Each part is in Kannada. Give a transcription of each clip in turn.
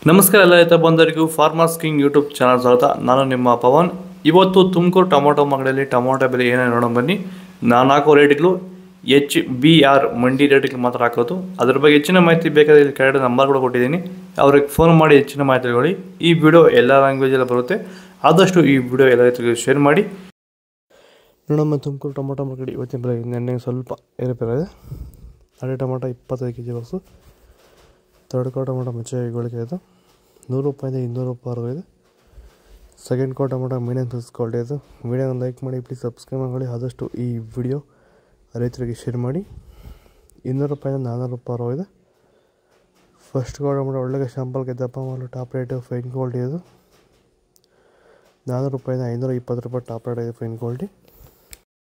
ನಮಸ್ಕಾರ ಎಲ್ಲ ರೈತ ಬಂದವರಿಗೂ ಫಾರ್ಮರ್ಸ್ ಕಿಂಗ್ ಯೂಟ್ಯೂಬ್ ಚಾನಲ್ ಸ್ವಾಗತ. ನಾನು ನಿಮ್ಮ ಪವನ್. ಇವತ್ತು ತುಮಕೂರು ಟೊಮೊಟೊ ಮಾರ್ಕೆಟಲ್ಲಿ ಟೊಮೊಟೊ ಬೆಲೆ ಏನೇನು ನೋಡೋಣ ಬನ್ನಿ. ನಾನು ಹಾಕೋ ರೇಟ್ಗಳು HBR ಮಂಡಿ ರೇಟ್ಗಳು ಮಾತ್ರ ಹಾಕೋದು. ಅದ್ರ ಬಗ್ಗೆ ಹೆಚ್ಚಿನ ಮಾಹಿತಿ ಬೇಕಾದರೆ ಇಲ್ಲಿ ಕೆಳಗಡೆ ನಂಬರ್ ಕೂಡ ಕೊಟ್ಟಿದ್ದೀನಿ, ಅವ್ರಿಗೆ ಫೋನ್ ಮಾಡಿ ಹೆಚ್ಚಿನ ಮಾಹಿತಿ ತಿಳ್ಕೊಳ್ಳಿ. ಈ ವಿಡಿಯೋ ಎಲ್ಲ ಲ್ಯಾಂಗ್ವೇಜಲ್ಲಿ ಬರುತ್ತೆ, ಆದಷ್ಟು ಈ ವಿಡಿಯೋ ಎಲ್ಲ ರೈತರಿಗೆ ಶೇರ್ ಮಾಡಿ. ನೋಡಮ್ಮ, ತುಮಕೂರು ಟೊಮೊಟೊ ಮಾರ್ಕೆಟ್ ಇವತ್ತಿನ ಬೆಲೆ ನೆನ್ನೆ ಸ್ವಲ್ಪ ಏರುಪೇರಿದೆ. ಹಳೆ ಟೊಮೊಟೊ 25 kg ಬಾಕ್ಸು, ಥರ್ಡ್ ಕೋ ಟೊಮೊಟೊ ಮುಚ್ಚಳಿಕೆ ಇದು 100 ರೂಪಾಯಿಂದ 200 ರೂಪಾಯಿ ಇದೆ. ಸೆಕೆಂಡ್ ಕೋ ಟೊಮೊಟೊ ಮೀಡಿಯಮ್ ಸೈಜ್ ಕ್ವಾಲಿಟಿ ಇದು. ವಿಡಿಯೋನ ಲೈಕ್ ಮಾಡಿ, ಪ್ಲೀಸ್ ಸಬ್ಸ್ಕ್ರೈಬ್ ಮಾಡಿ. ಆದಷ್ಟು ಈ ವಿಡಿಯೋ ರೈತರಿಗೆ ಶೇರ್ ಮಾಡಿ. 200 ರೂಪಾಯಿಂದ 400 ರೂಪಾಯಿ ಇದೆ. ಫಸ್ಟ್ ಕೋ ಟೊಮೊಟೊ ಒಳ್ಳೆಗೆ ಶಾಂಪಲ್ಗೆ ದಪ್ಪ ಮಾಡಲು ಟಾಪ್ ರೇಟು ಫೈನ್ ಕ್ವಾಲಿಟಿ ಇದು. 400 ರೂಪಾಯಿಂದ 520 ರೂಪಾಯಿ ಟಾಪ್ ರೇಟ್ ಇದೆ ಫೈನ್ ಕ್ವಾಲಿಟಿ.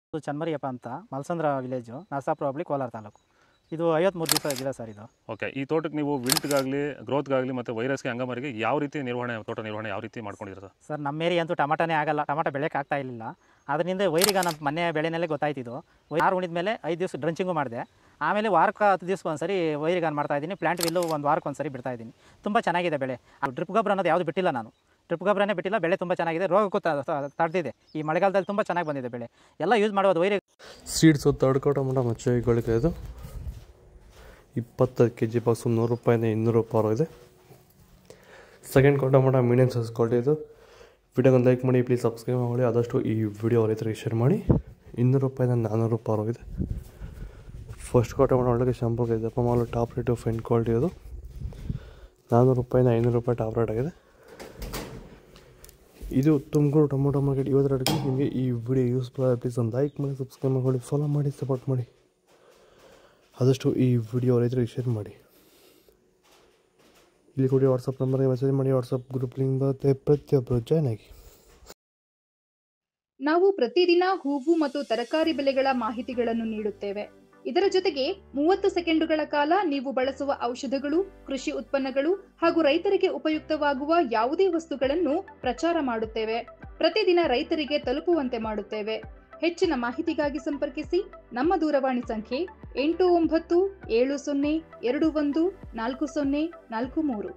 ಇದು ಚನ್ಮರಿಯಪ್ಪ ಅಂತ, ಮಲ್ಸಂದ್ರ ವಿಲೇಜು, ನರಸಾಪುರ ಹೋಬಳಿ, ಕೋಲಾರ ತಾಲೂಕು. ಇದು 53 ದಿವಸ ಗಿಡ ಸರ್ ಇದು. ಓಕೆ, ಈ ತೋಟಕ್ಕೆ ನೀವು ವಿಲ್ಟ್ಗಾಗಲಿ ಗ್ರೋತ್ಗಾಗಲಿ ಮತ್ತು ವೈರಸ್ಗೆ ಅಂಗಮಾರಿಗೆ ಯಾವ ರೀತಿ ತೋಟ ನಿರ್ವಹಣೆ ಯಾವ ರೀತಿ ಮಾಡ್ಕೊಂಡಿದ್ದೀರಾ ಸರ್? ಸರ್, ನಮ್ಮ ಏರಿಯಾ ಅಂತೂ ಟಮಾಟನೇ ಆಗಲ್ಲ, ಟಮಾಟ ಬೆಳೆಯೋಕೆ ಆಗ್ತಾ ಇರಲಿಲ್ಲ. ಅದರಿಂದ ವೈರಿಗೆ ನಮ್ಮ ಮನೆ ಬೆಳೆನಲ್ಲೇ ಗೊತ್ತಾಯ್ತಿದ್ದು. ಆರು ಉಣಿದ ಮೇಲೆ 5 ದಿವಸ ಡ್ರಂಚಿಂಗು ಮಾಡಿದೆ. ಆಮೇಲೆ ವಾರಕ್ಕೆ 10 ದಿವಸಕ್ಕೆ ಒಂದ್ಸರಿ ವೈರಿಗಾನ್ ಮಾಡ್ತಾಯಿದ್ದೀನಿ. ಪ್ಲಾಂಟ್ ವಿಲ್ಲು ಒಂದು ವಾರಕ್ಕೆ ಒಂದ್ಸರಿ ಬಿಡ್ತಾಯಿದ್ದೀನಿ. ತುಂಬ ಚೆನ್ನಾಗಿದೆ ಬೆಳೆ. ಡ್ರಿಪ್ ಗೊಬ್ಬರ ಅನ್ನೋದು ಯಾವುದು ಬಿಟ್ಟಿಲ್ಲ ನಾನು, ಡ್ರಿಪ್ ಗೊಬ್ಬರನೇ ಬಿಟ್ಟಿಲ್ಲ. ಬೆಳೆ ತುಂಬ ಚೆನ್ನಾಗಿದೆ, ರೋಗಕ್ಕೂ ತಡೆದಿದೆ. ಈ ಮಳೆಗಾಲದಲ್ಲಿ ತುಂಬ ಚೆನ್ನಾಗಿ ಬಂದಿದೆ ಬೆಳೆ. ಎಲ್ಲ ಯೂಸ್ ಮಾಡೋದು ವೈರಿ ಸೀಡ್ಸು ಥರ್ಡ್ ಕೋ ಟೊಮೊಟೊ ಮುಚ್ಚಳಿಕೆ ಇದು 20 kg ಬಾಕ್ಸು 100 ರೂಪಾಯಿಂದ 200 ರೂಪಾಯಿ ಇದೆ. ಸೆಕೆಂಡ್ ಕೋ ಟೊಮೊಟೊ ಮೀಡಿಯಮ್ ಸೈಜ್ ಕ್ವಾಲಿಟಿ ಇದು. ವಿಡಿಯೋನ ಲೈಕ್ ಮಾಡಿ, ಪ್ಲೀಸ್ ಸಬ್ಸ್ಕ್ರೈಬ್ ಮಾಡಿ. ಆದಷ್ಟು ಈ ವಿಡಿಯೋ ರೈತರಿಗೆ ಶೇರ್ ಮಾಡಿ. 200 ರೂಪಾಯಿಂದ 400 ರೂಪಾಯಿ ಇದೆ. ಫಸ್ಟ್ ಕೋ ಟೊಮೊಟೊ ಒಳ್ಳೆಗೆ ಶಾಂಪಲ್ಗೆ ದಪ್ಪ ಮಾಡಲು ಟಾಪ್ ರೇಟು ಫೈನ್ ಕ್ವಾಲಿಟಿ ಇದು. 400 ರೂಪಾಯಿಂದ 500 ರೂಪಾಯಿ ಟಾಪ್ ರೇಟ್ ಆಗಿದೆ. ಇದು ತುಮಕೂರು ಟೊಮೊಟೊ ಮಾರ್ಕೆಟ್ ಇವತ್ತು ರೇಟ್ಗೆ. ನಿಮಗೆ ಈ ವಿಡಿಯೋ ಯೂಸ್ಫುಲ್ ಆಗಿದೆ, ಪ್ಲೀಸ್ ಒಂದು ಲೈಕ್ ಮಾಡಿ, ಸಬ್ಸ್ಕ್ರೈಬ್ ಮಾಡಿ, ಫಾಲೋ ಮಾಡಿ, ಸಪೋರ್ಟ್ ಮಾಡಿ. ಆದಷ್ಟು ಈ ವಿಡಿಯೋ ರೈತರಿಗೆ ಶೇರ್ ಮಾಡಿ. ಇಲ್ಲಿ ಕೊಡಿ ವಾಟ್ಸಪ್ ನಂಬರ್ಗೆ ಮೆಸೇಜ್ ಮಾಡಿ. ವಾಟ್ಸಪ್ ಗ್ರೂಪ್ ಲಿಂಕ್ ಬರುತ್ತೆ, ಪ್ರತಿಯೊಬ್ಬರು ಜಾಯ್ನ್ ಆಗಿ. ನಾವು ಪ್ರತಿದಿನ ಹೂವು ಮತ್ತು ತರಕಾರಿ ಬೆಲೆಗಳ ಮಾಹಿತಿಗಳನ್ನು ನೀಡುತ್ತೇವೆ. ಇದರ ಜೊತೆಗೆ 30 ಸೆಕೆಂಡುಗಳ ಕಾಲ ನೀವು ಬಳಸುವ ಔಷಧಗಳು, ಕೃಷಿ ಉತ್ಪನ್ನಗಳು ಹಾಗೂ ರೈತರಿಗೆ ಉಪಯುಕ್ತವಾಗುವ ಯಾವುದೇ ವಸ್ತುಗಳನ್ನು ಪ್ರಚಾರ ಮಾಡುತ್ತೇವೆ. ಪ್ರತಿದಿನ ರೈತರಿಗೆ ತಲುಪುವಂತೆ ಮಾಡುತ್ತೇವೆ. ಹೆಚ್ಚಿನ ಮಾಹಿತಿಗಾಗಿ ಸಂಪರ್ಕಿಸಿ. ನಮ್ಮ ದೂರವಾಣಿ ಸಂಖ್ಯೆ 8970214043.